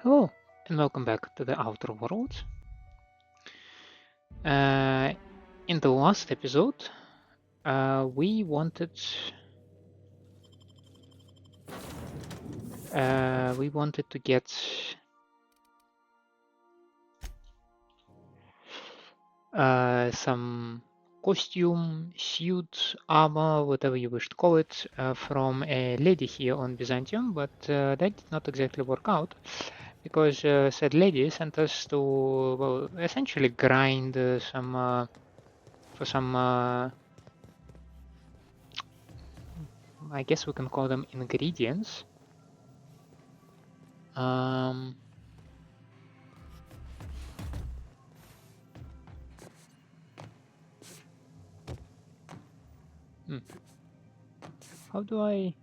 Hello, and welcome back to the Outer Worlds. In the last episode, we wanted to get some costume, suit, armor, whatever you wish to call it, from a lady here on Byzantium, but that did not exactly work out. Because said lady sent us to, well, essentially grind some for some, I guess we can call them ingredients. Um, How do I?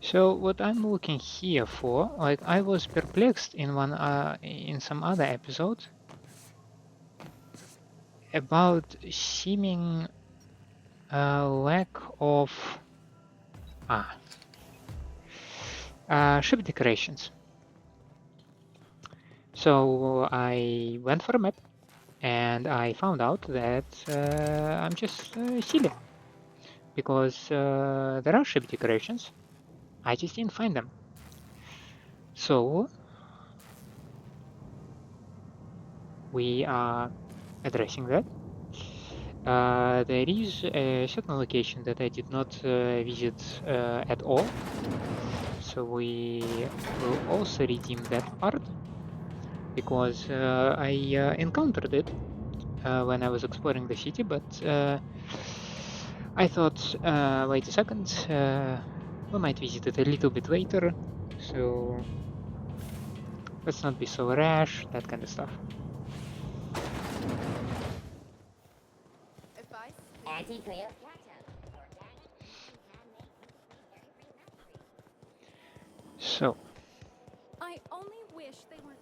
So what I'm looking here for, like I was perplexed in in some other episode about seeming lack of ship decorations. So I went for a map and I found out that I'm just silly because there are ship decorations. I just didn't find them. So we are addressing that. There is a certain location that I did not visit at all, so we will also redeem that part because I encountered it when I was exploring the city, but I thought, wait a second, we might visit it a little bit later, so let's not be so rash, that kind of stuff. So, I only wish they weren't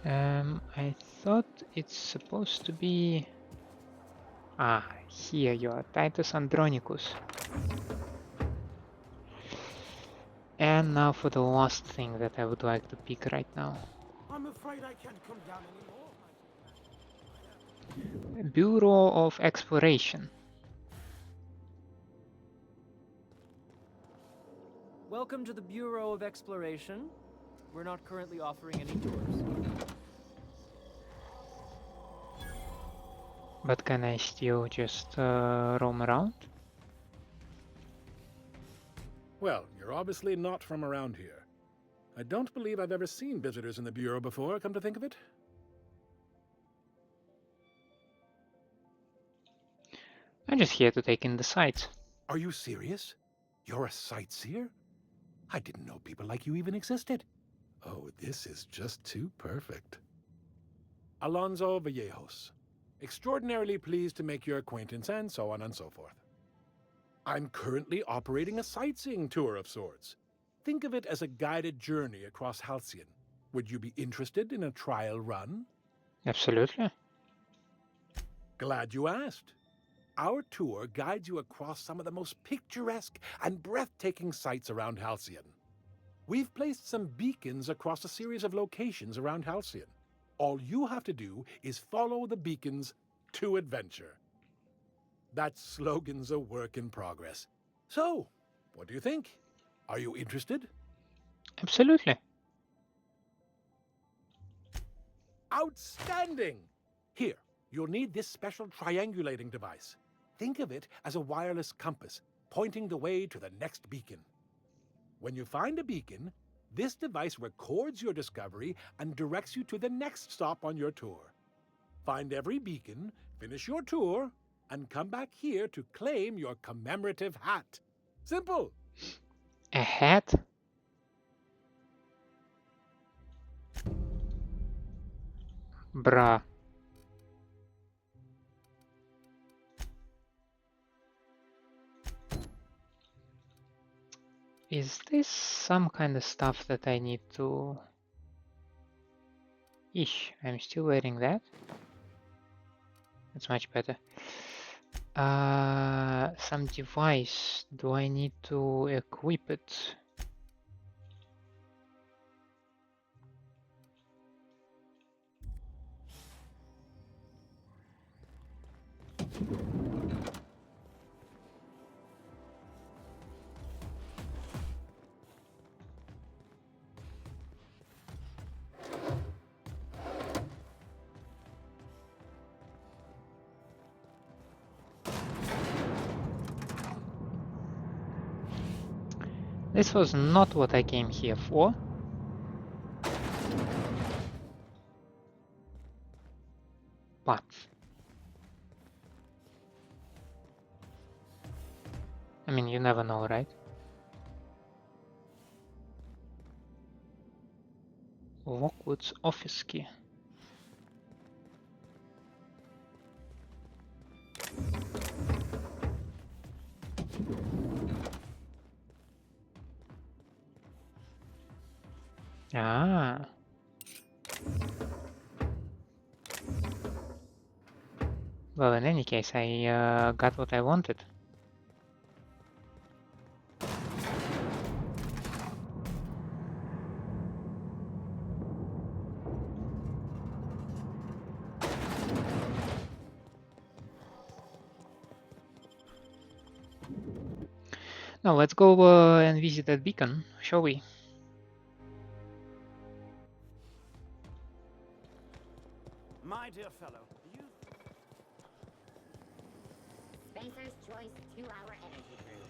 showing. I thought it's supposed to be... here you are, Titus Andronicus. And now for the last thing that I would like to pick right now. I'm afraid I can't come down anymore. Bureau of Exploration. Welcome to the Bureau of Exploration. We're not currently offering any tours. But can I still just roam around? Well, you're obviously not from around here. I don't believe I've ever seen visitors in the Bureau before, come to think of it. I'm just here to take in the sights. Are you serious? You're a sightseer? I didn't know people like you even existed. Oh, this is just too perfect. Alonso Vallejos. Extraordinarily pleased to make your acquaintance, and so on and so forth. I'm currently operating a sightseeing tour of sorts. Think of it as a guided journey across Halcyon. Would you be interested in a trial run? Absolutely. Glad you asked. Our tour guides you across some of the most picturesque and breathtaking sights around Halcyon. We've placed some beacons across a series of locations around Halcyon. All you have to do is follow the beacons to adventure. That slogan's a work in progress. So, what do you think? Are you interested? Absolutely. Outstanding! Here, you'll need this special triangulating device. Think of it as a wireless compass, pointing the way to the next beacon. When you find a beacon, this device records your discovery and directs you to the next stop on your tour. Find every beacon, finish your tour, and come back here to claim your commemorative hat. Simple! A hat? Bruh. Is this some kind of stuff that I need to... Ish, I'm still wearing that. It's much better. Some device. Do I need to equip it? This was not what I came here for. But I mean, you never know, right? Lockwood's office key. Ah. Well, in any case, I got what I wanted. Now let's go and visit that beacon, shall we? My dear fellow, you... Spencer's Choice 2-hour energy brew.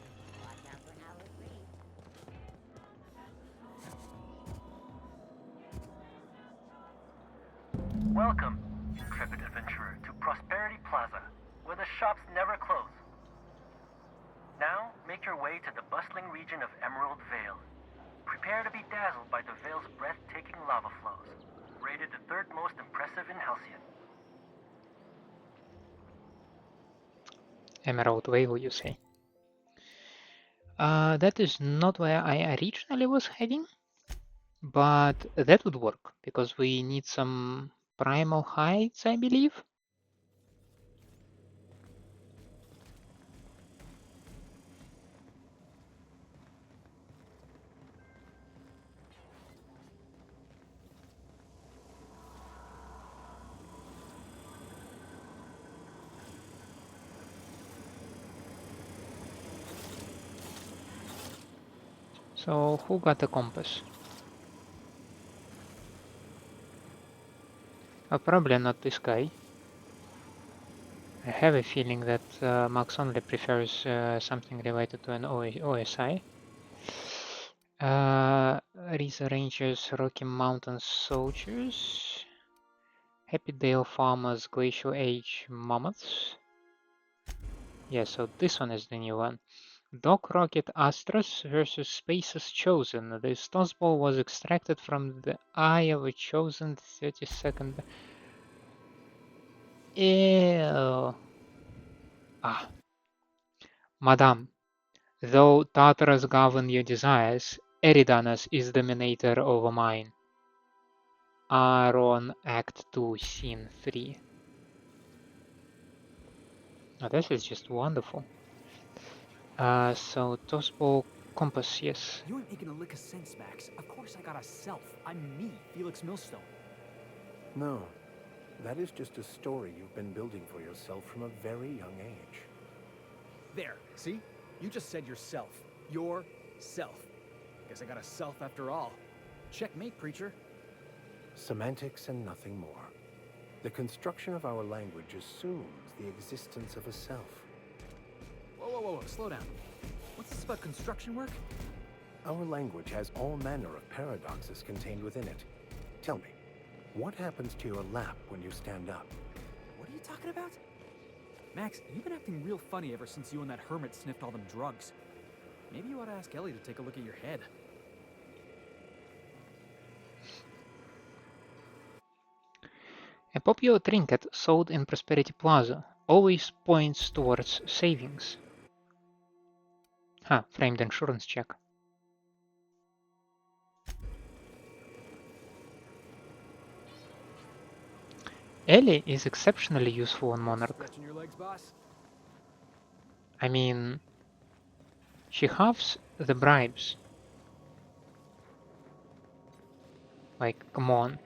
Watch out for hour 3. Welcome, intrepid adventurer, to Prosperity Plaza, where the shops never close. Now, make your way to the bustling region of Emerald Vale. Prepare to be dazzled by the Vale's breathtaking lava flows, rated the third most impressive in Halcyon. Emerald Vale, you say? That is not where I originally was heading, but that would work, because we need some primal hides, I believe. So, who got the compass? Probably not this guy. I have a feeling that Max only prefers something related to an OSI. Risa Rangers, Rocky Mountain Soldiers, Happy Dale Farmers, Glacial Age Mammoths. Yeah, so this one is the new one. Doc Rocket Astros versus Space's Chosen. The Stones Ball was extracted from the eye of a chosen 32nd. Ew. Ah. Madame, though Tartarus govern your desires, Eridanos is dominator over mine. Aaron Act 2, Scene 3. Oh, this is just wonderful. So Tossball Compass, yes. You ain't making a lick of sense, Max. Of course I got a self. I'm me, Felix Millstone. No, that is just a story you've been building for yourself from a very young age. There, see? You just said yourself. Yourself. Guess I got a self after all. Checkmate, preacher. Semantics and nothing more. The construction of our language assumes the existence of a self. Whoa, slow down. What's this about construction work? Our language has all manner of paradoxes contained within it. Tell me, what happens to your lap when you stand up? What are you talking about? Max, you've been acting real funny ever since you and that hermit sniffed all them drugs. Maybe you ought to ask Ellie to take a look at your head. A popular trinket sold in Prosperity Plaza always points towards savings. Framed insurance check. Ellie is exceptionally useful on Monarch. Stretching your legs, boss? I mean, she halves the bribes. Like, come on.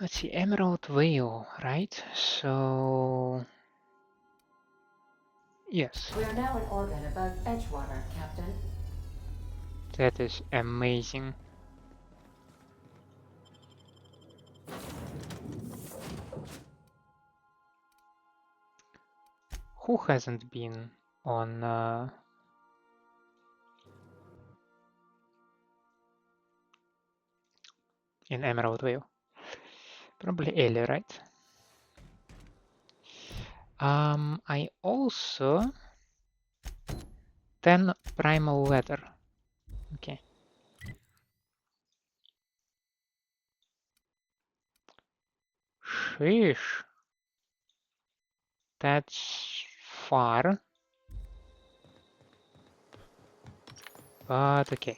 Let's see, Emerald Vale, right? So... Yes. We are now in orbit above Edgewater, Captain. That is amazing. Who hasn't been on in Emerald Vale? Probably Ellie, right? I also 10 primal leather. Okay. Sheesh. That's far. But okay,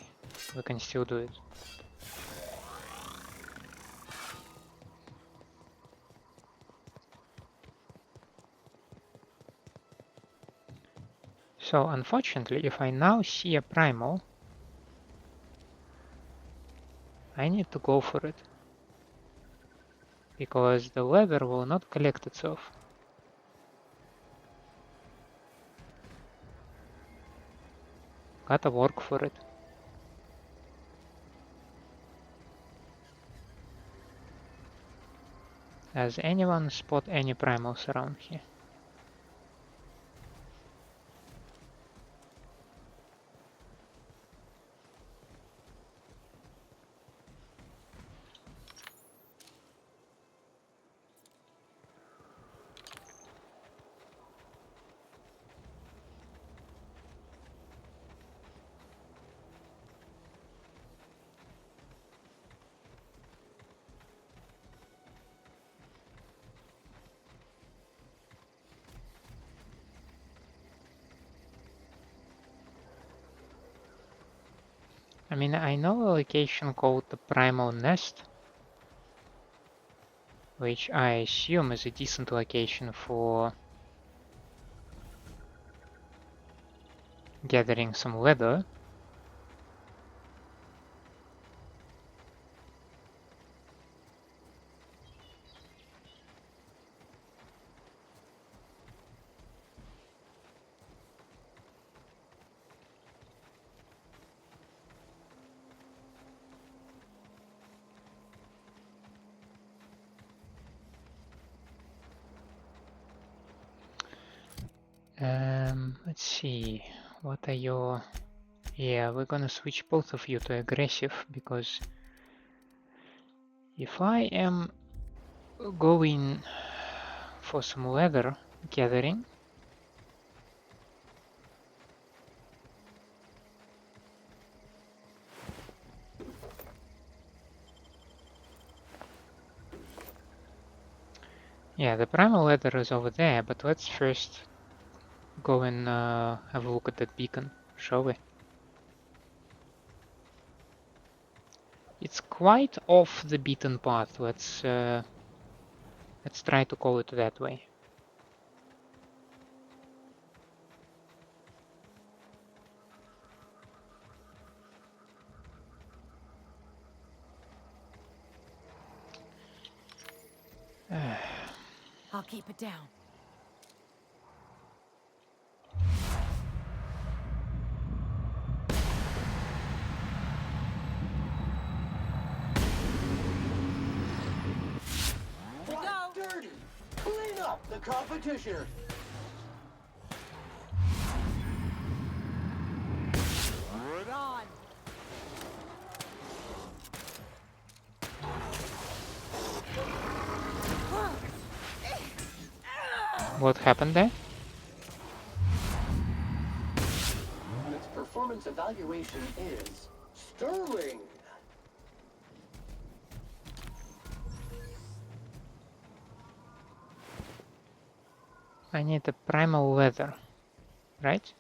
we can still do it. So unfortunately, if I now see a primal, I need to go for it. Because the leather will not collect itself. Gotta work for it. Does anyone spot any primals around here? I mean, I know a location called the Primal Nest, which I assume is a decent location for gathering some leather. Let's see, what are your... Yeah, we're gonna switch both of you to aggressive, because if I am going for some leather gathering, yeah, the primal leather is over there, but let's first go and have a look at that beacon, shall we? It's quite off the beaten path. Let's try to call it that way. I'll keep it down. Dirty! Clean up the competition! We're on. What happened there? Its performance evaluation is sterling. I need a primal leather, right?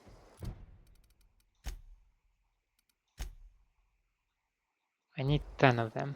I need 10 of them.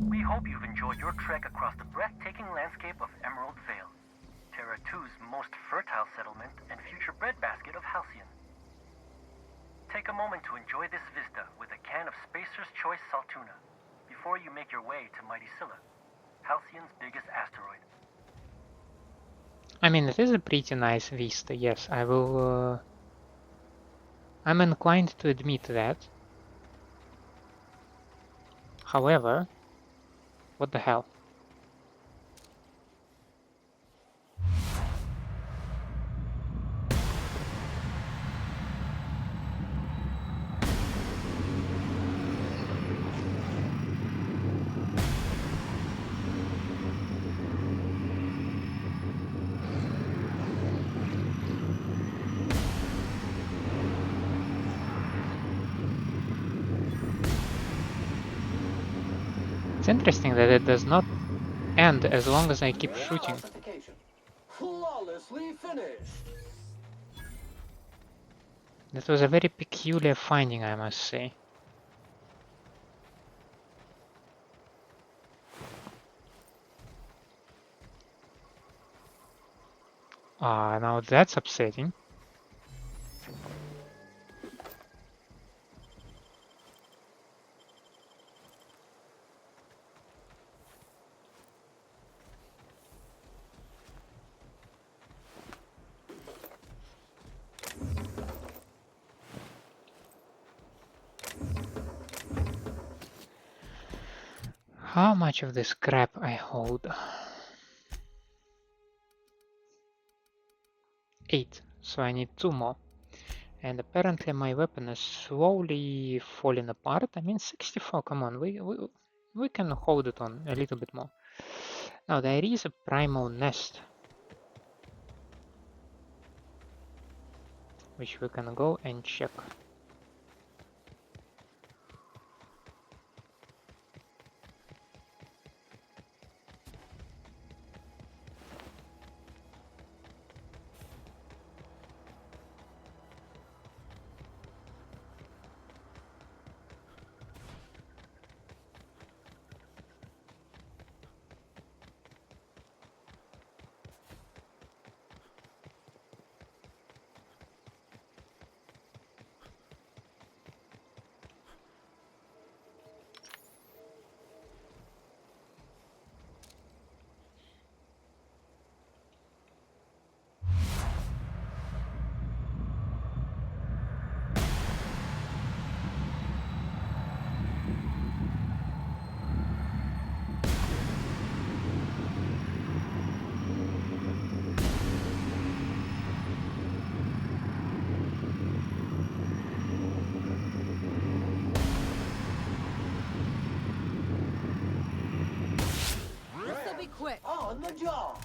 We hope you've enjoyed your trek across the breathtaking landscape of Emerald Vale, Terra 2's most fertile settlement and future breadbasket of Halcyon. Take a moment to enjoy this vista with a can of Spacer's Choice Saltuna before you make your way to mighty Scylla, Halcyon's biggest asteroid. I mean, it is a pretty nice vista, yes, I will... I'm inclined to admit that. However, what the hell? It's interesting that it does not end as long as I keep shooting. Flawlessly finished. That was a very peculiar finding, I must say. Ah, now that's upsetting. How much of this crap I hold? 8, so I need 2 more. And apparently my weapon is slowly falling apart. I mean, 64, come on, we can hold it on a little bit more. Now there is a primal nest, which we can go and check. This'll be quick. On the job.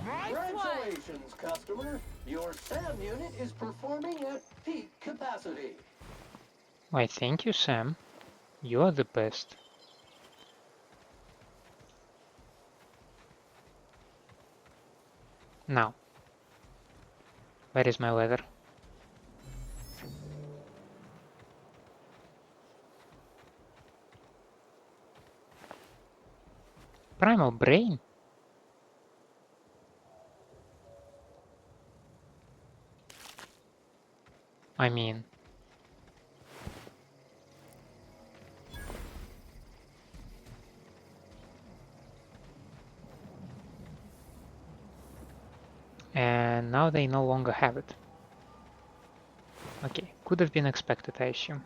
Congratulations, customer. Your SAM unit is performing at peak capacity. Why, thank you, Sam. You are the best. Now, where is my leather? Primal brain? I mean... And now they no longer have it. Okay, could have been expected, I assume.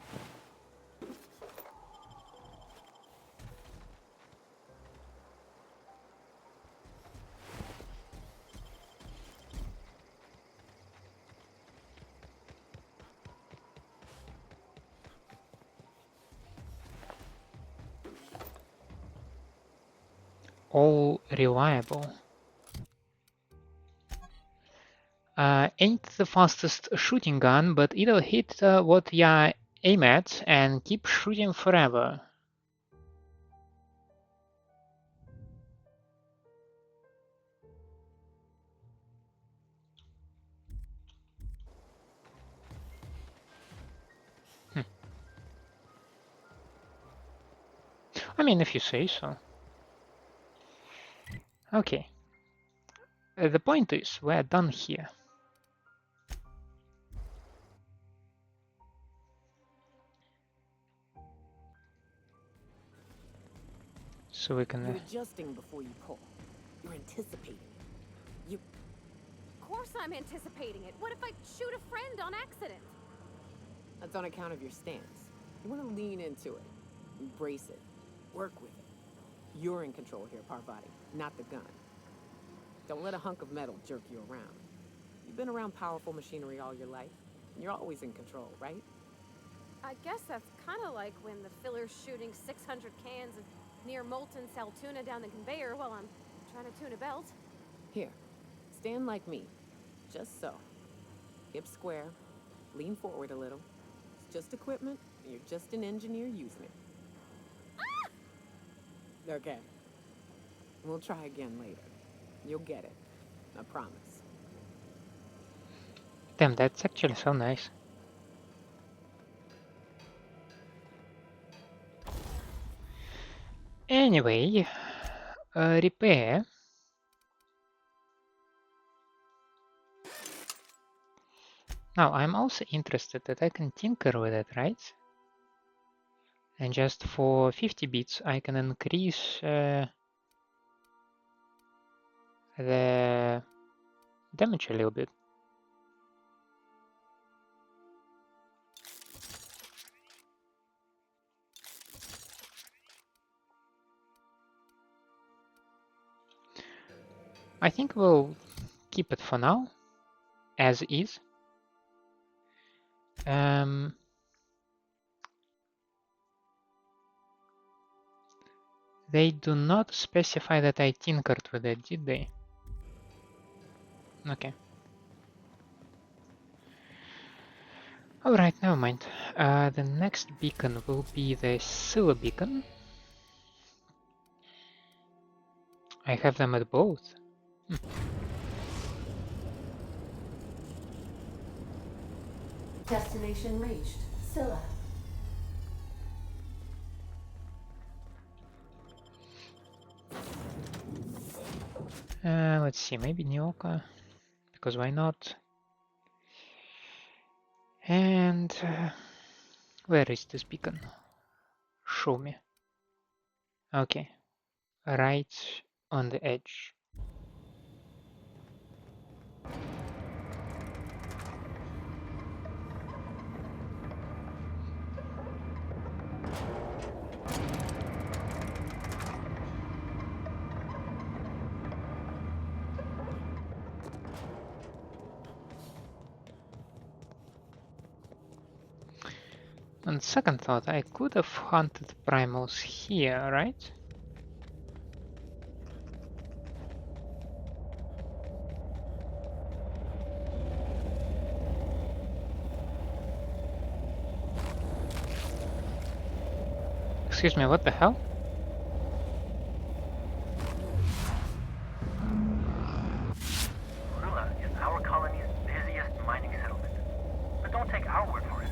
All reliable. Ain't the fastest shooting gun, but it'll hit what ya aim at and keep shooting forever. I mean, if you say so. Okay. The point is, we're done here. So we can... You're adjusting before you pull. You're anticipating. Of course I'm anticipating it. What if I shoot a friend on accident? That's on account of your stance. You want to lean into it. Embrace it. Work with it. You're in control here, Parvati, not the gun. Don't let a hunk of metal jerk you around. You've been around powerful machinery all your life, and you're always in control, right? I guess that's kind of like when the filler's shooting 600 cans of near molten cell tuna down the conveyor while I'm trying to tune a belt. Here, stand like me. Just so. Hips square. Lean forward a little. It's just equipment, and you're just an engineer using it. Ah! Okay. We'll try again later. You'll get it. I promise. Damn, that's actually so nice. Anyway, repair. Now, I'm also interested that I can tinker with it, right? And just for 50 bits, I can increase the damage a little bit. I think we'll keep it for now, as is. They do not specify that I tinkered with it, did they? Okay. Alright, never mind. The next beacon will be the Scylla beacon. I have them at both. Destination reached. Scylla. Let's see, maybe Nyoka, because why not? And where is this beacon? Show me. Okay, right on the edge. On second thought, I could have hunted primals here, right? Excuse me, what the hell? Scylla is our colony's busiest mining settlement. But don't take our word for it.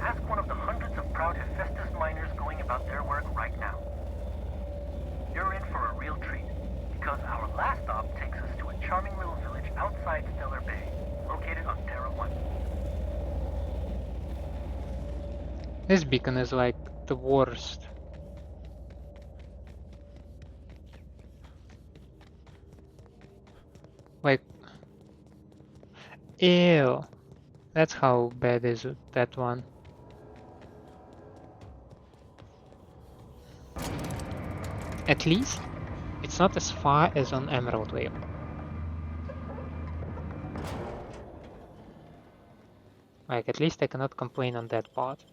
Ask one of the hundreds of proud Hephaestus miners going about their work right now. You're in for a real treat, because our last stop takes us to a charming little village outside Stellar Bay, located on Terra 1. This beacon is like the worst. Like, Ew. That's how bad is it, that one. At least, it's not as far as on Emerald Vale. Like, at least I cannot complain on that part.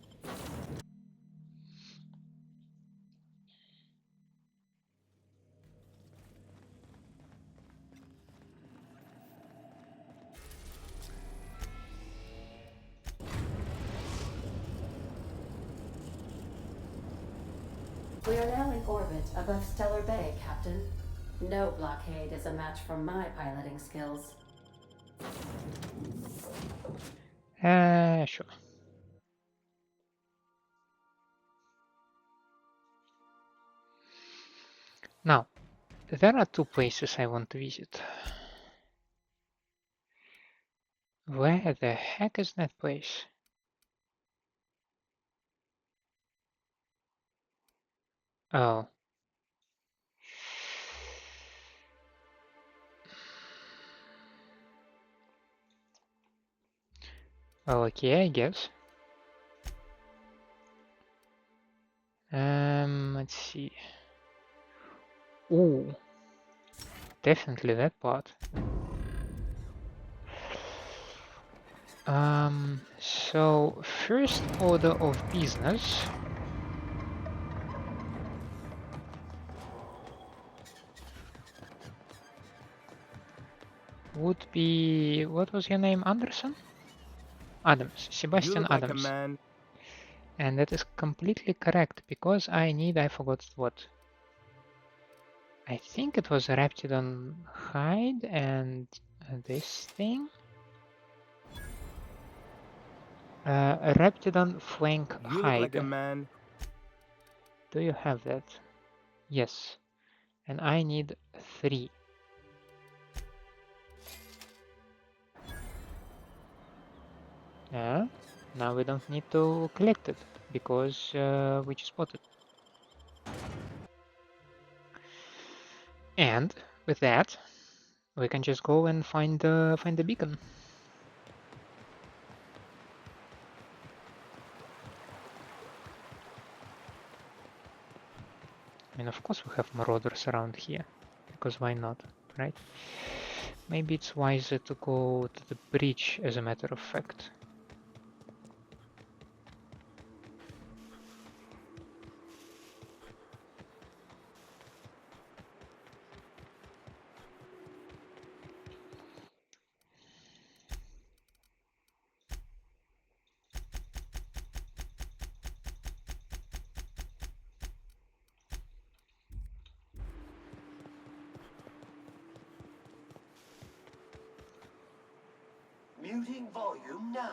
We are now in orbit above Stellar Bay, Captain. No blockade is a match for my piloting skills. Sure. Now, there are two places I want to visit. Where the heck is that place? Oh. Well, okay, I guess. Let's see. Ooh, definitely that part. So first order of business would be, what was your name, Anderson? Adams, Sebastian You look Adams. like a man. And that is completely correct, because I forgot what. I think it was Raptidon hide and this thing. Raptidon flank You look hide. like a man. Do you have that? Yes. And I need 3. Yeah. Now we don't need to collect it because we just bought it. And with that, we can just go and find the beacon. I mean, of course we have marauders around here, because why not, right? Maybe it's wiser to go to the bridge, as a matter of fact. Muting volume now.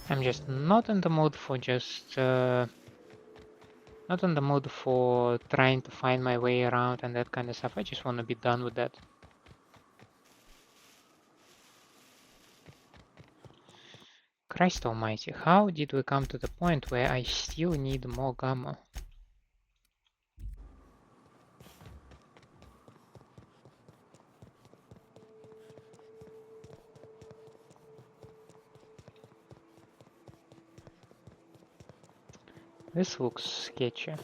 I'm just not in the mood for not in the mood for trying to find my way around and that kind of stuff. I just want to be done with that. Christ almighty, how did we come to the point where I still need more gamma? This looks sketchy.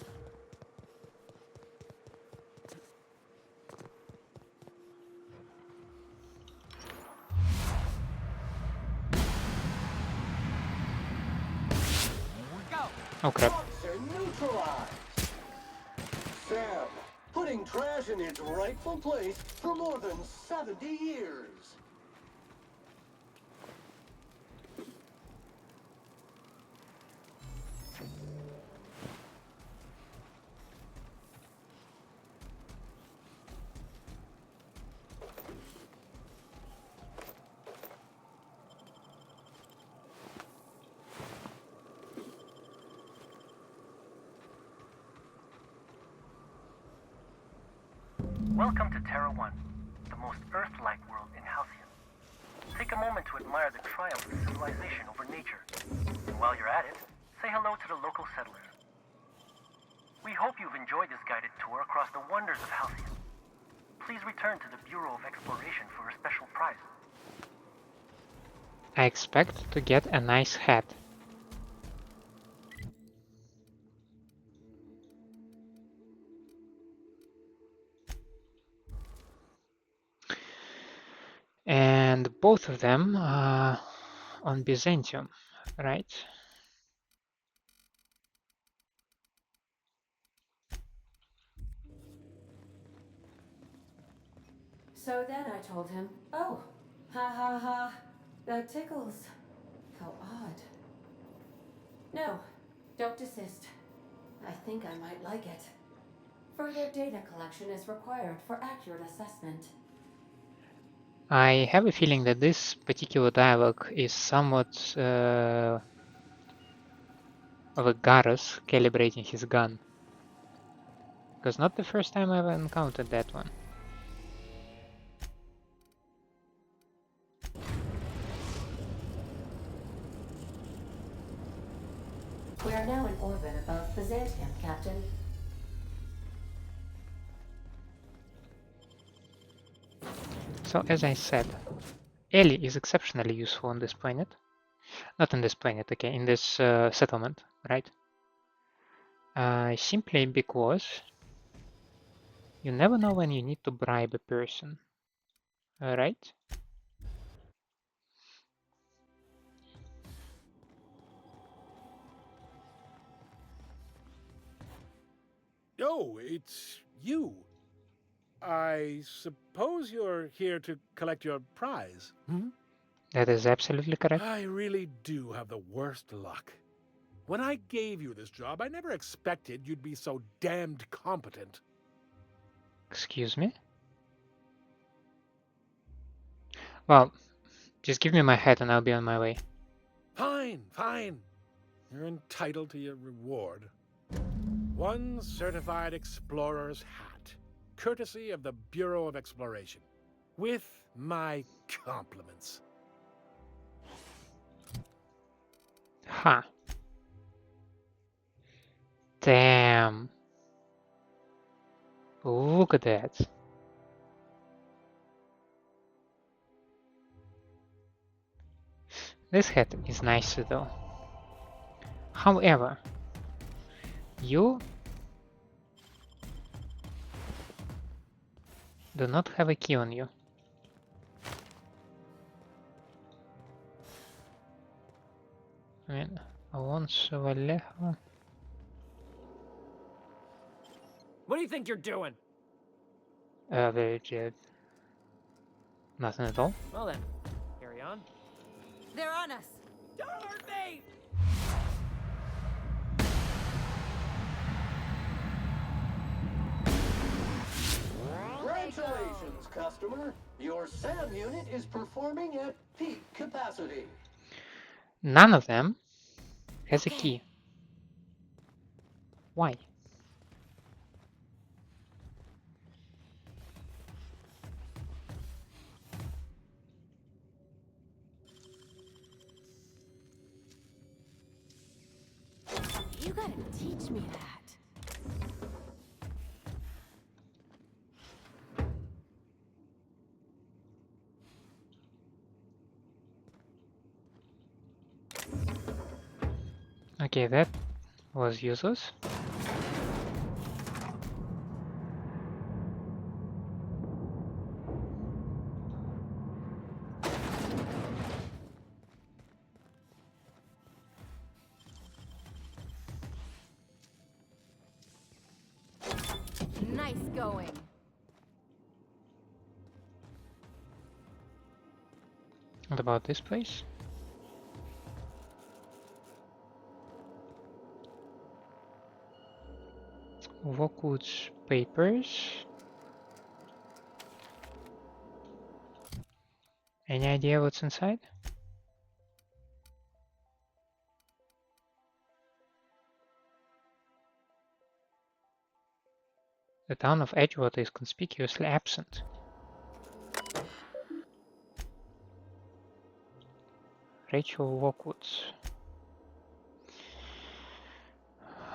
Oh crap. Monster neutralized. Sam, putting trash in its rightful place for more than 70 years. Welcome to Terra 1, the most Earth-like world in Halcyon. Take a moment to admire the triumph of civilization over nature. And while you're at it, say hello to the local settlers. We hope you've enjoyed this guided tour across the wonders of Halcyon. Please return to the Bureau of Exploration for a special prize. I expect to get a nice hat. And both of them are on Byzantium, right? So then I told him, oh, ha ha ha, that tickles. How odd. No, don't desist. I think I might like it. Further data collection is required for accurate assessment. I have a feeling that this particular dialogue is somewhat of a Garrus calibrating his gun. Because not the first time I've encountered that one. We are now in orbit above Byzantium, Captain. So as I said, Ellie is exceptionally useful on this planet. Not on this planet, okay, in this settlement, right? Simply because you never know when you need to bribe a person, right? Oh, it's you. I suppose you're here to collect your prize. Hmm? That is absolutely correct. I really do have the worst luck. When I gave you this job, I never expected you'd be so damned competent. Excuse me? Well, just give me my hat and I'll be on my way. Fine, fine. You're entitled to your reward. One certified explorer's hat, courtesy of the Bureau of Exploration. With my compliments. Ha. Damn. Look at that. This hat is nicer though. However, you do not have a key on you. I mean, Alonso Vallejo. What do you think you're doing? Very good. Nothing at all. Well then, carry on. They're on us. Don't hurt me! Congratulations, customer. Your SAM unit is performing at peak capacity. None of them has a key. Why? You gotta teach me that. Okay, that was useless. Nice going. What about this place? Lockwood's papers. Any idea what's inside? The town of Edgewater is conspicuously absent. Rachel Lockwood.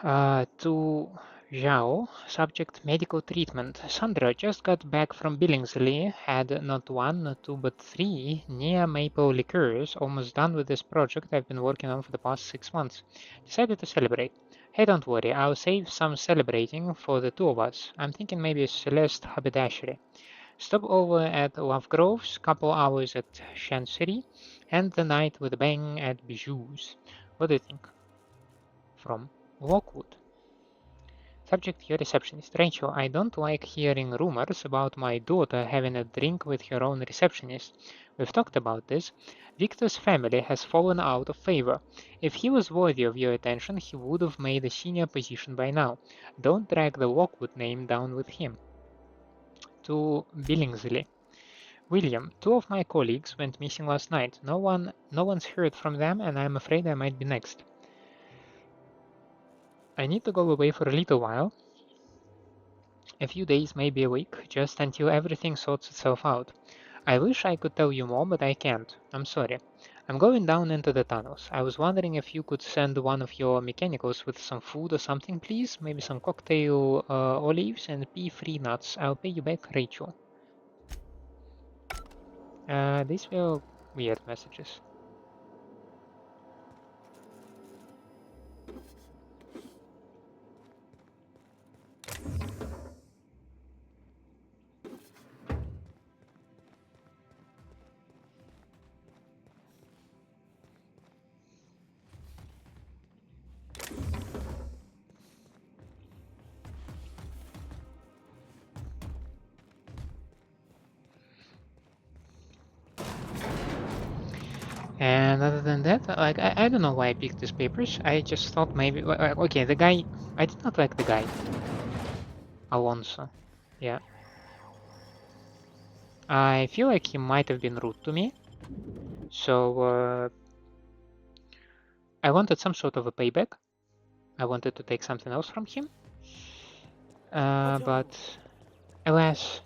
To Zhao, subject medical treatment. Sandra just got back from Billingsley, had not one, not two, but three near maple liqueurs, almost done with this project I've been working on for the past 6 months. Decided to celebrate. Hey, don't worry, I'll save some celebrating for the two of us. I'm thinking maybe a Celeste haberdashery. Stop over at Lovegrove's, couple hours at Chancery, and the night with a bang at Bijou's. What do you think? From Lockwood. Subject, your receptionist. Rachel, I don't like hearing rumors about my daughter having a drink with her own receptionist. We've talked about this. Victor's family has fallen out of favor. If he was worthy of your attention, he would have made a senior position by now. Don't drag the Lockwood name down with him. To Billingsley. William, two of my colleagues went missing last night. No one's heard from them, and I'm afraid I might be next. I need to go away for a little while. A few days, maybe a week, just until everything sorts itself out. I wish I could tell you more, but I can't. I'm sorry. I'm going down into the tunnels. I was wondering if you could send one of your mechanicals with some food or something, please? Maybe some cocktail olives and pea-free nuts. I'll pay you back, Rachel. These were weird messages. And other than that, like I don't know why I picked these papers. I just thought maybe okay, the guy I did not like the guy. Alonso. Yeah. I feel like he might have been rude to me. So I wanted some sort of a payback. I wanted to take something else from him. But alas,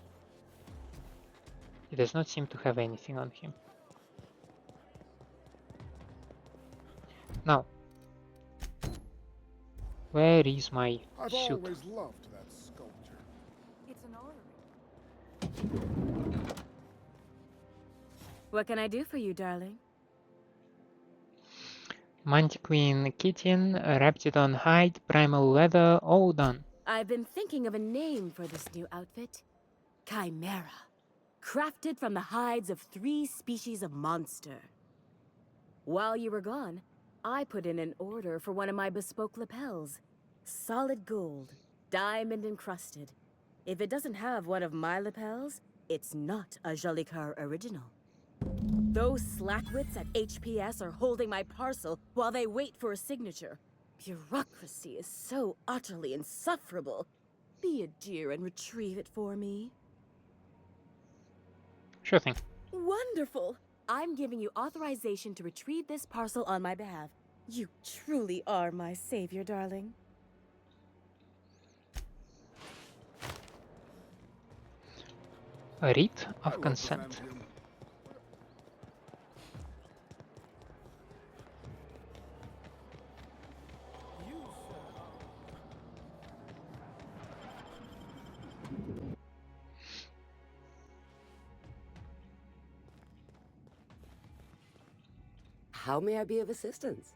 he does not seem to have anything on him. Now, where is my I've suit? always loved that sculpture. It's an order. What can I do for you, darling? Mantiquine kitten, Raptidon hide, primal leather, all done. I've been thinking of a name for this new outfit. Chimaera. Crafted from the hides of 3 species of monster. While you were gone, I put in an order for one of my bespoke lapels. Solid gold, diamond encrusted. If it doesn't have one of my lapels, it's not a Jolicoeur original. Those slackwits at HPS are holding my parcel while they wait for a signature. Bureaucracy is so utterly insufferable. Be a dear and retrieve it for me. Sure thing. Wonderful! I'm giving you authorization to retrieve this parcel on my behalf. You truly are my savior, darling. A writ of consent. How may I be of assistance?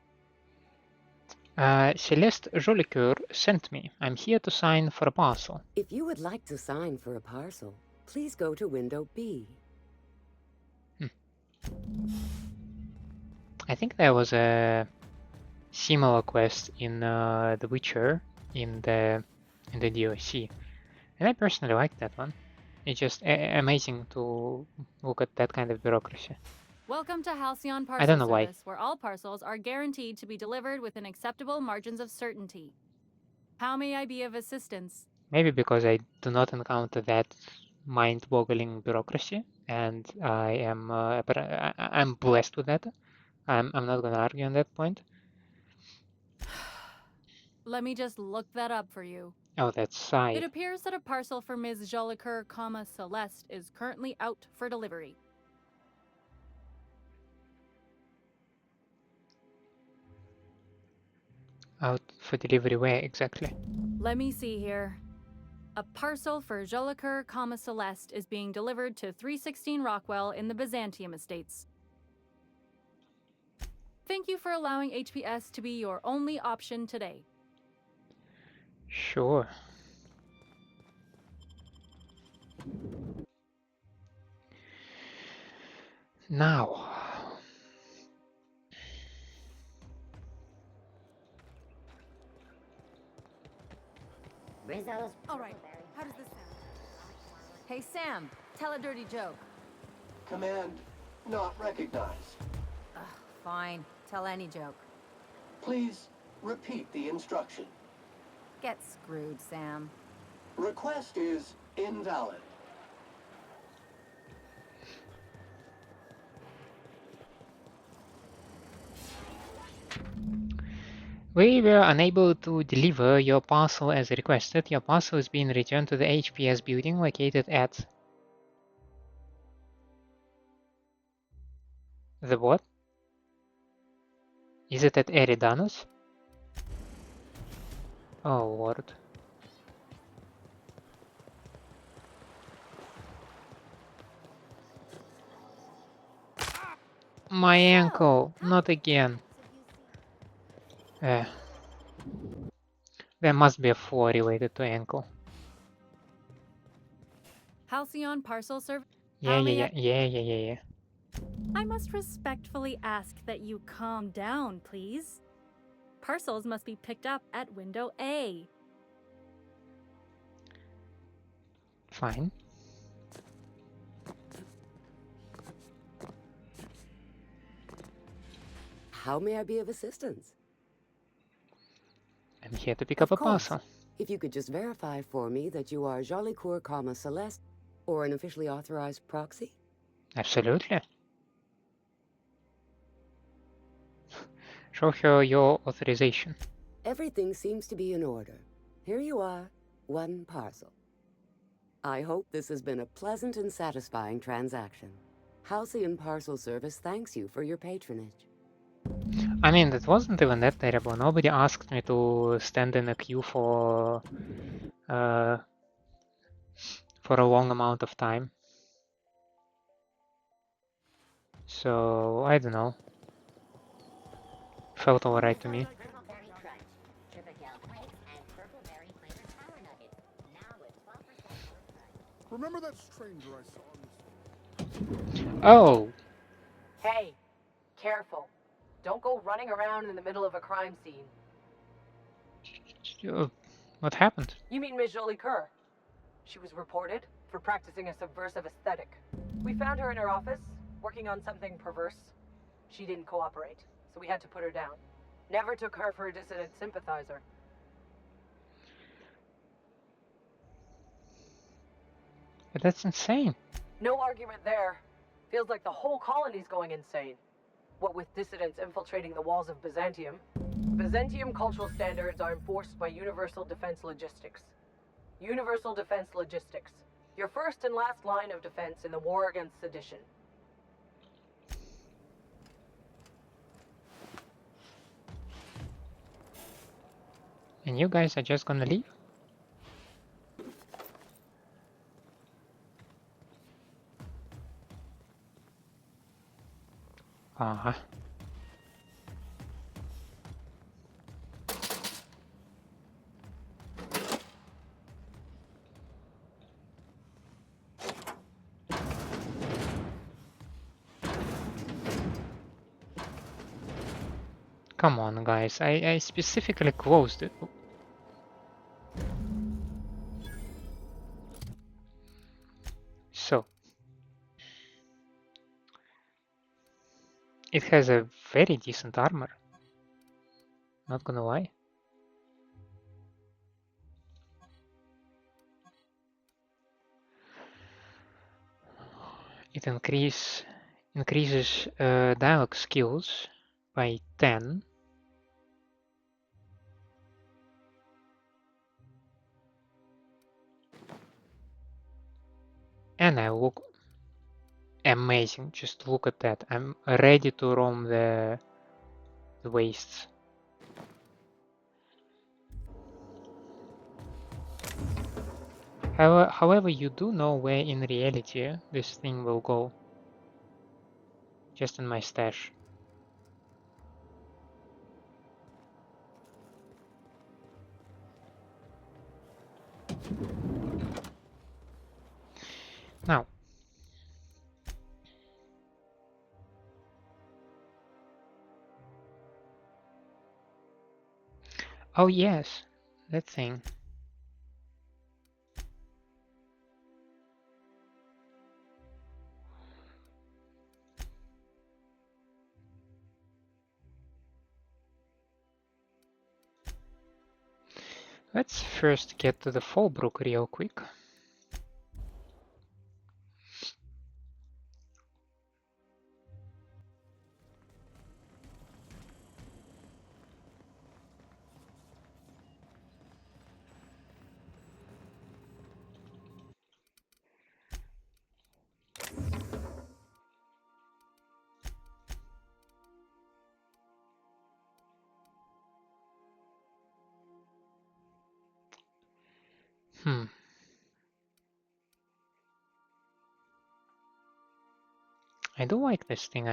Celeste Jolicoeur sent me. I'm here to sign for a parcel. If you would like to sign for a parcel, please go to window B. I think there was a similar quest in The Witcher in the DLC, and I personally like that one. It's just amazing to look at that kind of bureaucracy. Welcome to Halcyon I Parcel don't know why. Service, where all parcels are guaranteed to be delivered within acceptable margins of certainty. How may I be of assistance? Maybe because I do not encounter that mind-boggling bureaucracy, and I am I'm blessed with that. I'm not gonna argue on that point. Let me just look that up for you. Oh, that's Psy. It appears that a parcel for Ms. Jolicoeur, Celeste is currently out for delivery. Out for delivery where exactly? Let me see here. A parcel for Jolicoeur, Celeste is being delivered to 316 Rockwell in the Byzantium estates. Thank you for allowing HPS to be your only option today. Sure. Now. Rizzo's. All right, how does this sound? Hey, Sam, tell a dirty joke. Command not recognized. Fine, tell any joke. Please repeat the instruction. Get screwed, Sam. Request is invalid. We were unable to deliver your parcel as requested. Your parcel is being returned to the HPS building located at... The what? Is it at Eridanus? Oh, Lord. My ankle! Not again. There must be a flaw related to ankle. Halcyon parcel service. Yeah. I must respectfully ask that you calm down, please. Parcels must be picked up at window A. Fine. How may I be of assistance? I'm here to pick up a parcel. If you could just verify for me that you are Jolicoeur, Celeste, or an officially authorized proxy? Absolutely. Show her your authorization. Everything seems to be in order. Here you are, one parcel. I hope this has been a pleasant and satisfying transaction. Halcyon Parcel Service thanks you for your patronage. I mean, it wasn't even that terrible. Nobody asked me to stand in a queue for a long amount of time. So, I don't know. Felt alright to me. Remember that stranger I saw Oh! Hey, careful. Don't go running around in the middle of a crime scene. What happened? You mean Ms. Jolicoeur? She was reported for practicing a subversive aesthetic. We found her in her office, working on something perverse. She didn't cooperate, so we had to put her down. Never took her for a dissident sympathizer. But that's insane. No argument there. Feels like the whole colony's going insane. What with dissidents infiltrating the walls of Byzantium. Byzantium cultural standards are enforced by Universal Defense Logistics. Universal Defense Logistics. Your first and last line of defense in the war against sedition. And you guys are just gonna leave? Ah. Come on, guys. I specifically closed it. So. It has a very decent armor. Not gonna lie. It increases dialogue skills by 10. And I look amazing. Just look at that. I'm ready to roam the wastes. However, you do know where in reality this thing will go. Just in my stash. Now, oh yes, that thing. Let's first get to the Fallbrook real quick. I do like this thing. I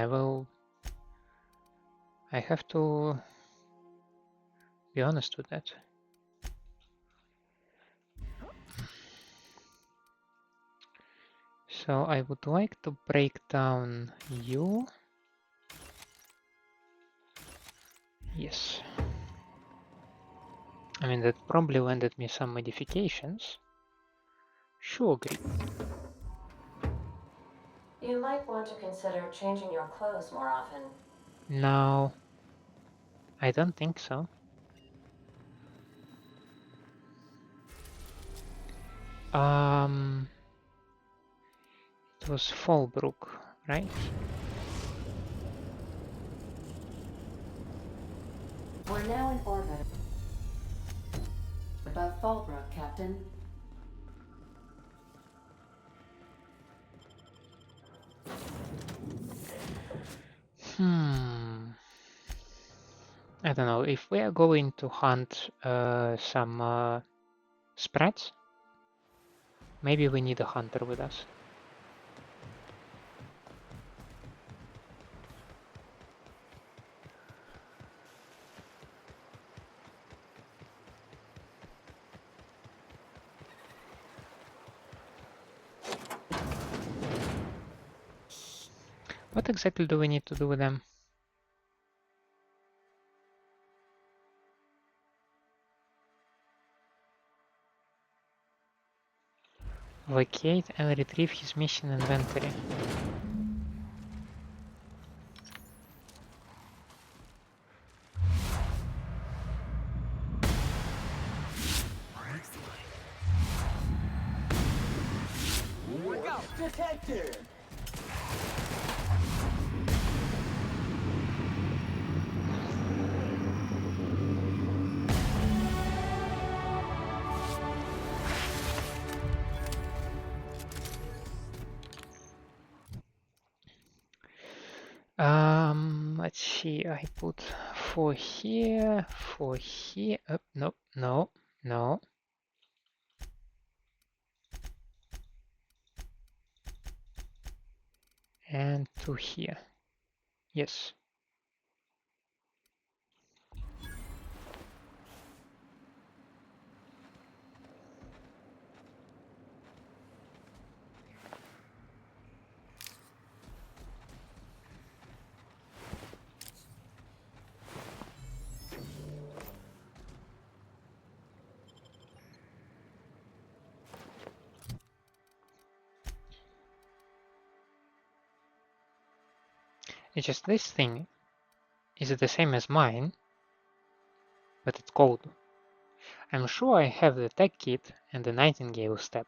have to be honest with that. So I would like to break down you. Yes. I mean, that probably landed me some modifications. Sure, agree. You might want to consider changing your clothes more often. No, I don't think so. It was Fallbrook, right? We're now in orbit above Fallbrook, Captain. I don't know, if we are going to hunt some sprats, maybe we need a hunter with us. What exactly do we need to do with them? Locate and retrieve his mission inventory. Detected! Let's see, I put 4 here, no, no, no. And 2 here, yes. It's just this thing is the same as mine, but it's cold. I'm sure I have the tech kit and the Nightingale step.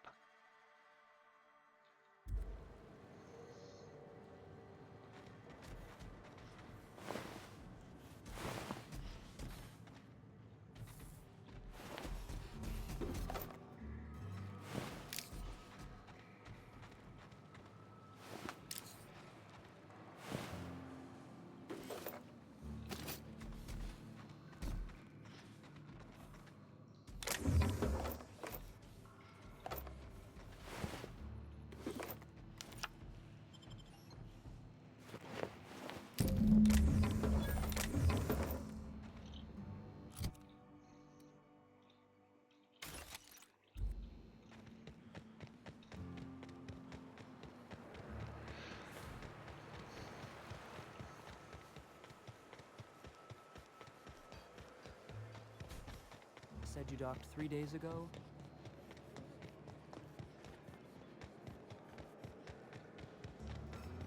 said you docked 3 days ago?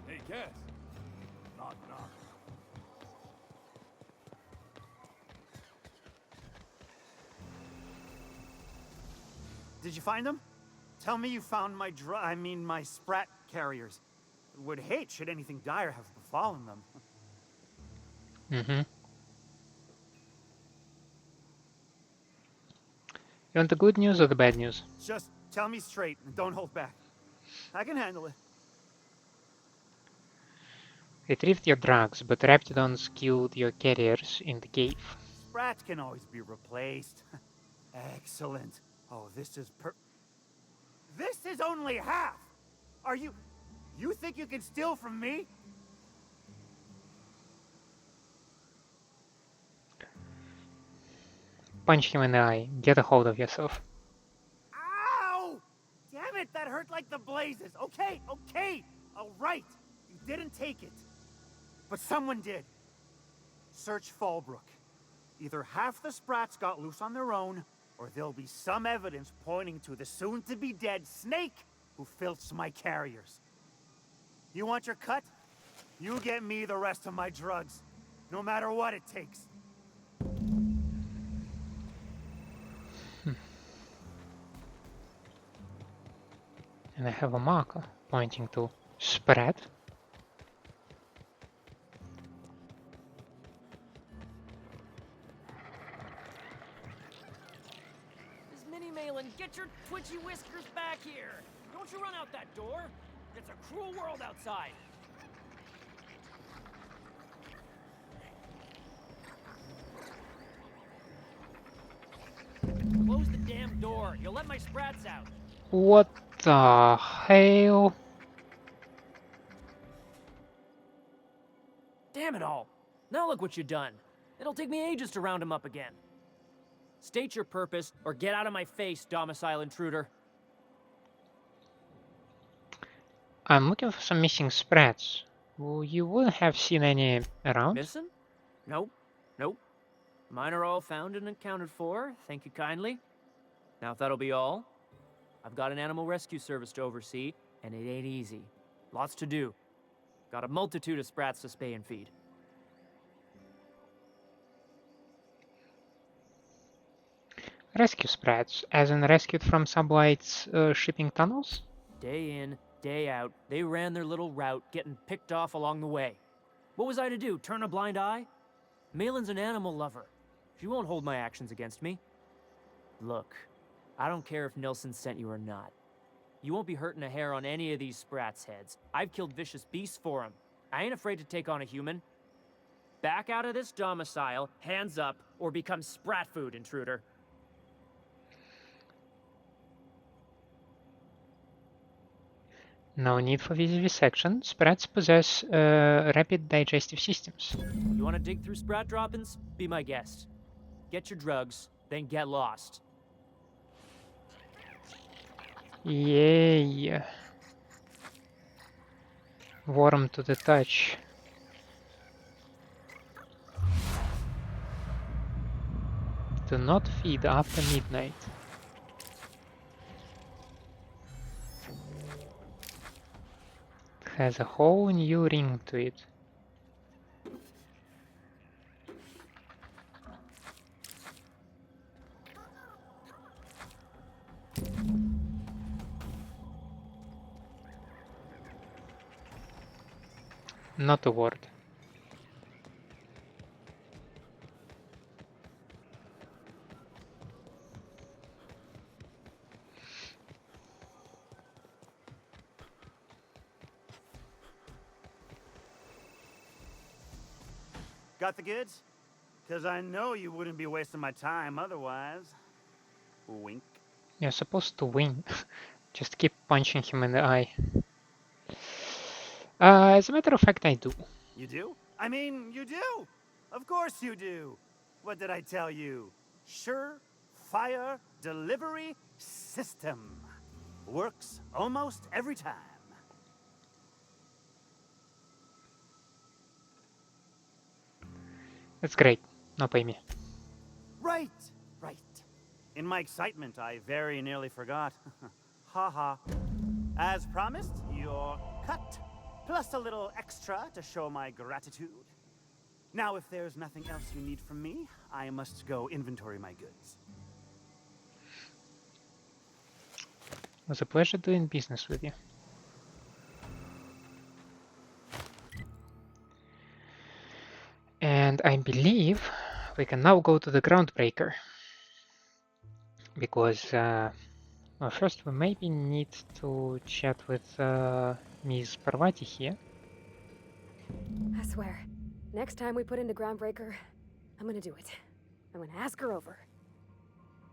Hey, guess. Knock, knock. Did you find them? Tell me you found my my sprat carriers. Would hate should anything dire have befallen them. Mm-hmm. You want the good news or the bad news? Just tell me straight and don't hold back. I can handle it. Retrieved your drugs, but Raptidons killed your carriers in the cave. Sprats can always be replaced. Excellent. Oh, this is This is only half! Are you think you can steal from me? Punch him in the eye. Get a hold of yourself. Ow! Damn it, that hurt like the blazes. Okay, all right. You didn't take it. But someone did. Search Fallbrook. Either half the sprats got loose on their own, or there'll be some evidence pointing to the soon-to-be-dead snake who filched my carriers. You want your cut? You get me the rest of my drugs, no matter what it takes. And I have a marker pointing to Sprat. Get your twitchy whiskers back here! Don't you run out that door! It's a cruel world outside! Close the damn door! You'll let my sprats out! What the hell? Damn it all! Now look what you've done! It'll take me ages to round him up again. State your purpose, or get out of my face, domicile intruder. I'm looking for some missing sprats. You wouldn't have seen any around? Missing? Nope. Mine are all found and accounted for, thank you kindly. Now if that'll be all, I've got an animal rescue service to oversee, and it ain't easy. Lots to do. Got a multitude of sprats to spay and feed. Rescue sprats, as in rescued from Sublight's shipping tunnels? Day in, day out, they ran their little route, getting picked off along the way. What was I to do, turn a blind eye? Malin's an animal lover. She won't hold my actions against me. Look, I don't care if Nilsson sent you or not. You won't be hurting a hair on any of these sprats' heads. I've killed vicious beasts for them. I ain't afraid to take on a human. Back out of this domicile, hands up, or become sprat food, intruder. No need for vivisection. Sprats possess rapid digestive systems. You want to dig through sprat droppings? Be my guest. Get your drugs, then get lost. Yay! Warm to the touch. Do not feed after midnight. It has a whole new ring to it. Not a word. Got the goods? Because I know you wouldn't be wasting my time otherwise. Wink. You're supposed to win. Just keep punching him in the eye. As a matter of fact, I do. You do? I mean, you do! Of course you do! What did I tell you? Sure-fire delivery system. Works almost every time. That's great. No pay me. Right. In my excitement, I very nearly forgot. Ha ha. As promised, your cut, plus a little extra to show my gratitude. Now, if there's nothing else you need from me, I must go inventory my goods. It was a pleasure doing business with you. And I believe we can now go to the Groundbreaker. Because, well, first we maybe need to chat with Ms. Parvati here. I swear, next time we put into Groundbreaker, I'm gonna do it. I'm gonna ask her over.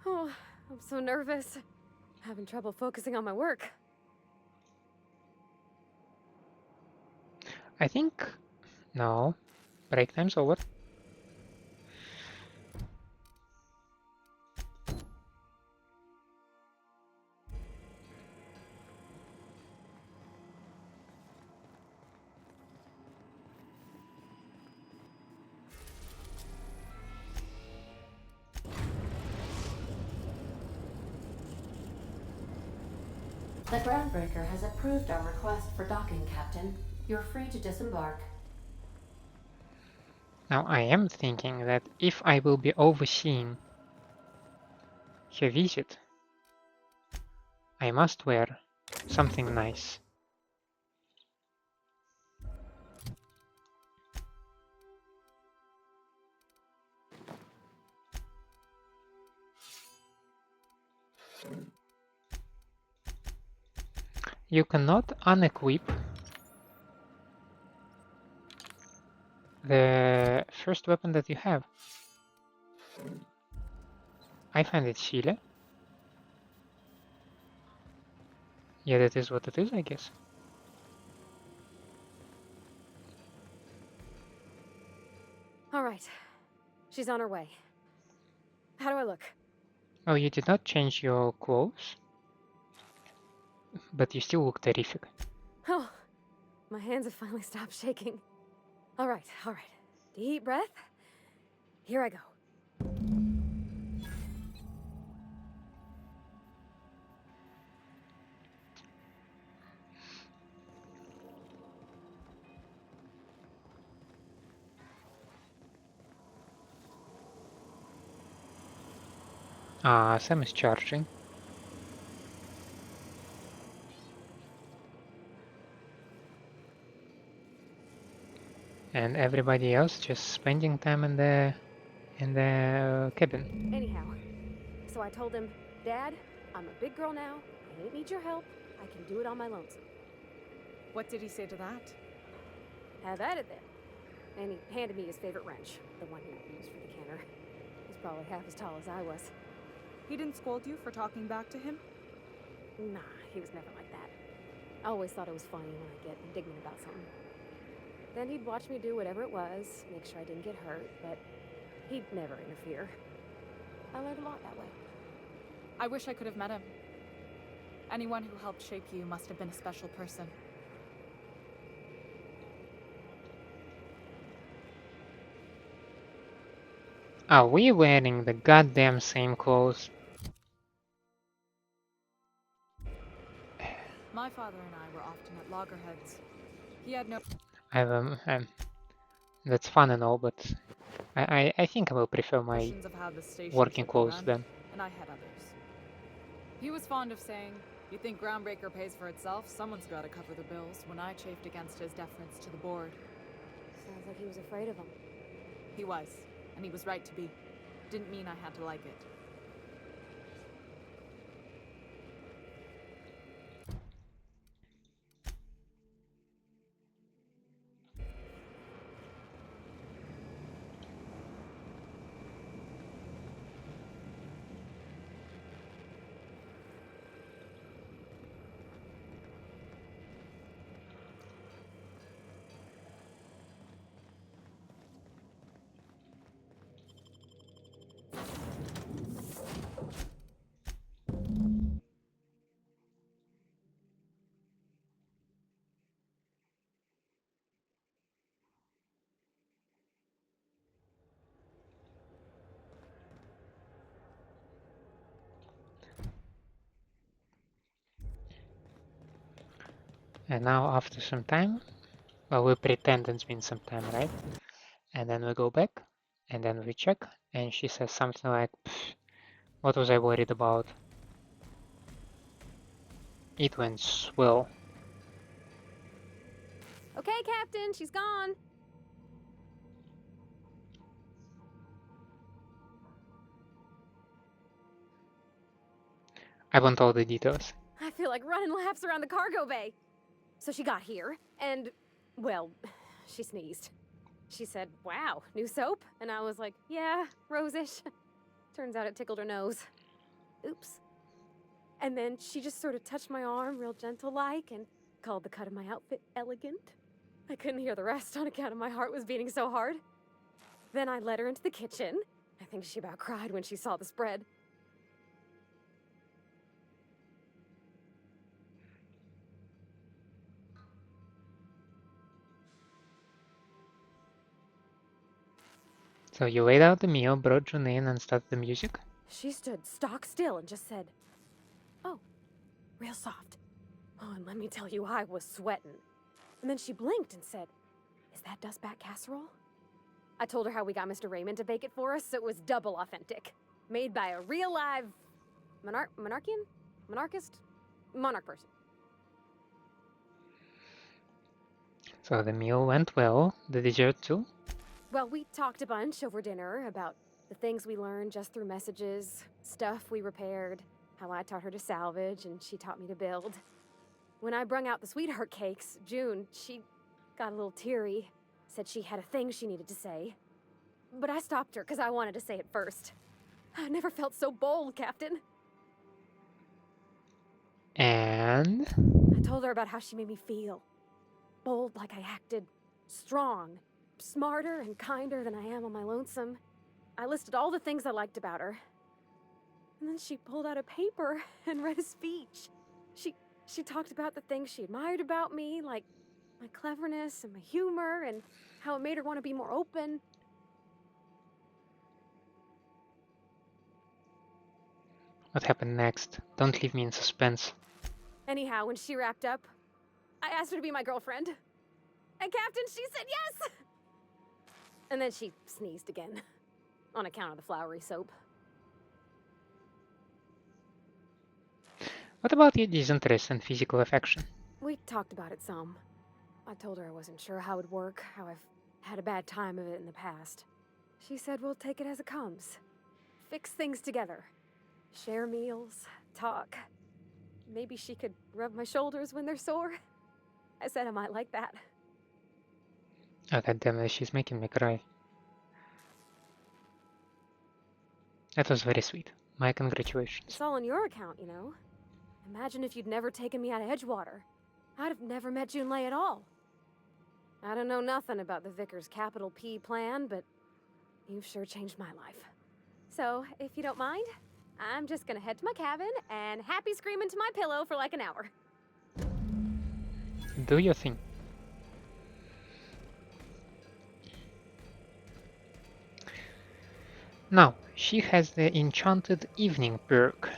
Oh, I'm so nervous. Having trouble focusing on my work. I think... no. Break time's over. The Groundbreaker has approved our request for docking, Captain. You're free to disembark. Now I am thinking that if I will be overseeing her visit, I must wear something nice. You cannot unequip the first weapon that you have. I find it Scylla. Yeah, that is what it is, I guess. All right. She's on her way. How do I look? Oh, you did not change your clothes, but you still look terrific. Oh, my hands have finally stopped shaking. All right. Deep breath. Here I go. Sam is charging. And everybody else just spending time in the cabin. Anyhow, so I told him, Dad, I'm a big girl now. I don't need your help. I can do it on my lonesome. What did he say to that? Have at it then. And he handed me his favorite wrench, the one he used for the canner. He's probably half as tall as I was. He didn't scold you for talking back to him? Nah, he was never like that. I always thought it was funny when I get indignant about something. Then he'd watch me do whatever it was, make sure I didn't get hurt, but he'd never interfere. I learned a lot that way. I wish I could have met him. Anyone who helped shape you must have been a special person. Are we wearing the goddamn same clothes? My father and I were often at loggerheads. He had no... That's fun and all, but I think I will prefer my notions of how the station working should be clothes run, then. and I had others. He was fond of saying, "You think Groundbreaker pays for itself? Someone's got to cover the bills," when I chafed against his deference to the board. Sounds like he was afraid of him. He was, and he was right to be. Didn't mean I had to like it. And now after some time, well, we pretend it's been some time, right? And then we go back, and then we check, and she says something like, what was I worried about? It went swell. Okay, Captain, she's gone. I want all the details. I feel like running laps around the cargo bay. So she got here, and, well, she sneezed. She said, wow, new soap? And I was like, yeah, rosish. Turns out it tickled her nose. Oops. And then she just sort of touched my arm real gentle-like and called the cut of my outfit elegant. I couldn't hear the rest on account of my heart was beating so hard. Then I led her into the kitchen. I think she about cried when she saw the spread. So you laid out the meal, brought June in, and started the music? She stood stock still and just said, oh, real soft. Oh, and let me tell you, I was sweating. And then she blinked and said, is that dustbat casserole? I told her how we got Mr. Raymond to bake it for us, so it was double authentic. Made by a real live monarch person. So the meal went well, the dessert too? Well, we talked a bunch over dinner about the things we learned just through messages, stuff we repaired, how I taught her to salvage and she taught me to build. When I brung out the sweetheart cakes, June, she got a little teary, said she had a thing she needed to say. But I stopped her because I wanted to say it first. I never felt so bold, Captain. And? I told her about how she made me feel. Bold like I acted, strong, smarter and kinder than I am on my lonesome. I listed all the things I liked about her. And then she pulled out a paper and read a speech. She talked about the things she admired about me, like my cleverness and my humor, and how it made her want to be more open. What happened next? Don't leave me in suspense. Anyhow, when she wrapped up, I asked her to be my girlfriend. And Captain, she said yes! And then she sneezed again, on account of the flowery soap. What about your disinterest in physical affection? We talked about it some. I told her I wasn't sure how it'd work, how I've had a bad time of it in the past. She said we'll take it as it comes. Fix things together. Share meals, talk. Maybe she could rub my shoulders when they're sore. I said I might like that. Oh, god damn it, she's making me cry. That was very sweet. My congratulations. It's all on your account, you know. Imagine if you'd never taken me out of Edgewater. I'd have never met Junlei at all. I don't know nothing about the Vicar's capital P plan, but you've sure changed my life. So, if you don't mind, I'm just gonna head to my cabin and happy scream into my pillow for like an hour. Do your thing. Now, she has the enchanted evening perk.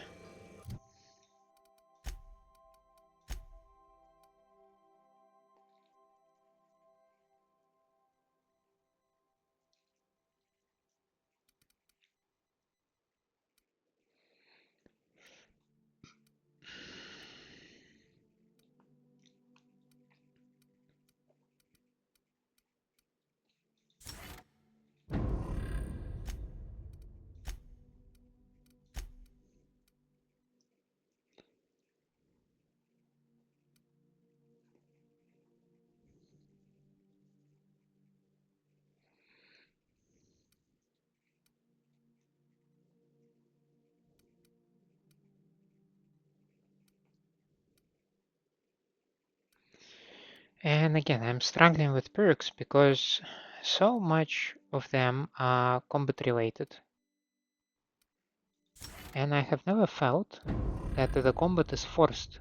And again, I'm struggling with perks because so much of them are combat related. And I have never felt that the combat is forced.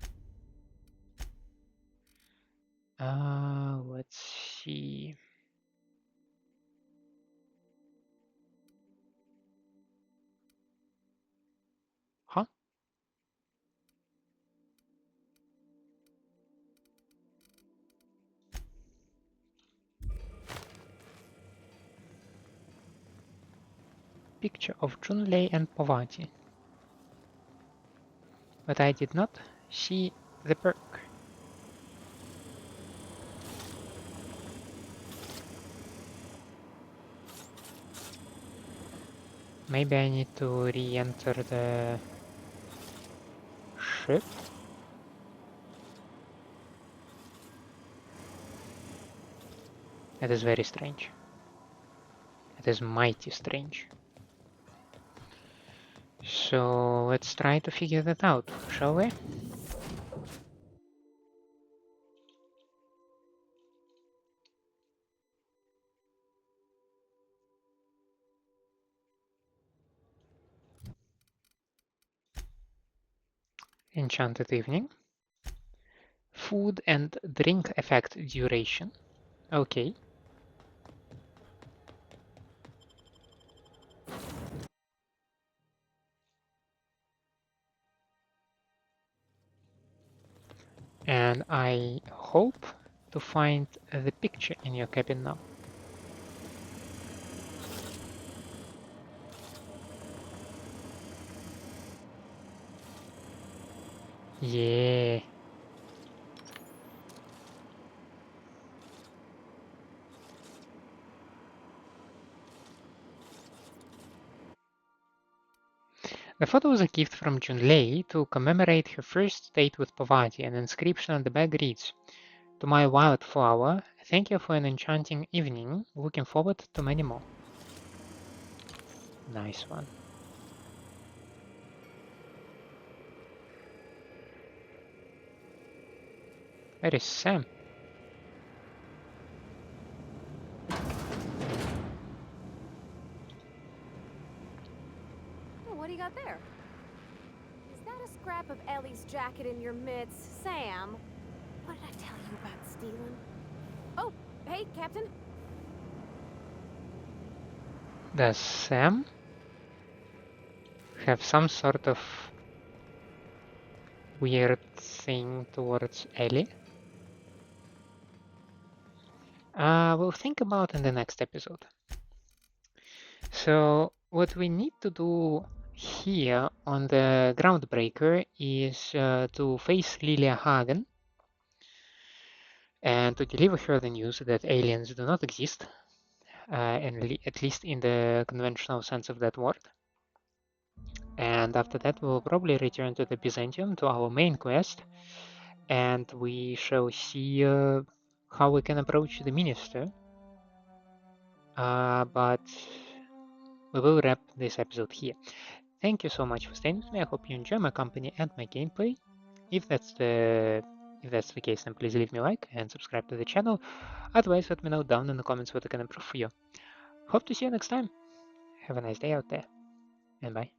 Let's see. Huh? picture of Junlei and Parvati, but I did not see the perk. Maybe I need to re-enter the ship. It is very strange. It is mighty strange. So let's try to figure that out, shall we? Enchanted Evening. Food and drink effect duration. Okay. And I hope to find the picture in your cabin now. Yeah. The photo was a gift from Junlei to commemorate her first date with Parvati. An inscription on the back reads, "To my wildflower, thank you for an enchanting evening. Looking forward to many more." Nice one. Where is Sam? Oh, what do you got there? Is that a scrap of Ellie's jacket in your midst, Sam? What did I tell you about stealing? Oh, hey, Captain. Does Sam have some sort of weird thing towards Ellie? We'll think about in the next episode. So what we need to do here on the Groundbreaker is to face Lilia Hagen and to deliver her the news that aliens do not exist, at least in the conventional sense of that word. And after that, we'll probably return to the Byzantium, to our main quest, and we shall see how we can approach the Minister. But we will wrap this episode here. Thank you so much for staying with me. I hope you enjoy my company and my gameplay. If that's the case, then please leave me a like and subscribe to the channel. Otherwise, let me know down in the comments what I can improve for you. Hope to see you next time. Have a nice day out there, and bye.